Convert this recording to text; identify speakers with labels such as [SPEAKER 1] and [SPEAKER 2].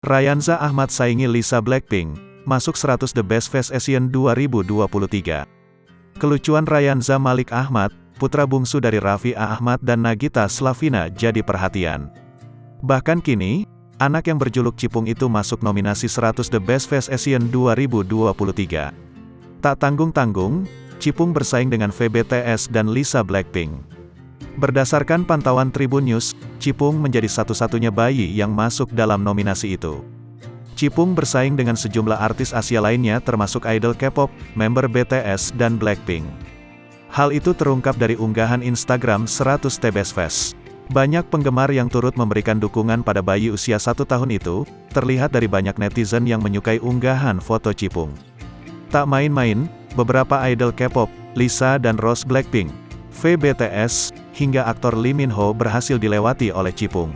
[SPEAKER 1] Ryanza Ahmad saingi Lisa Blackpink, masuk 100 The Best Face Asian 2023. Kelucuan Ryanza Malik Ahmad, putra bungsu dari Raffi Ahmad dan Nagita Slavina jadi perhatian. Bahkan kini, anak yang berjuluk Cipung itu masuk nominasi 100 The Best Face Asian 2023. Tak tanggung-tanggung, Cipung bersaing dengan VBTS dan Lisa Blackpink. Berdasarkan pantauan Tribun News, Cipung menjadi satu-satunya bayi yang masuk dalam nominasi itu. Cipung bersaing dengan sejumlah artis Asia lainnya termasuk idol K-pop, member BTS dan Blackpink. Hal itu terungkap dari unggahan Instagram 100 The Best Face. Banyak penggemar yang turut memberikan dukungan pada bayi usia 1 tahun itu, terlihat dari banyak netizen yang menyukai unggahan foto Cipung. Tak main-main, beberapa idol K-pop, Lisa dan Rose Blackpink, VBTS, hingga aktor Lee Min Ho berhasil dilewati oleh Cipung.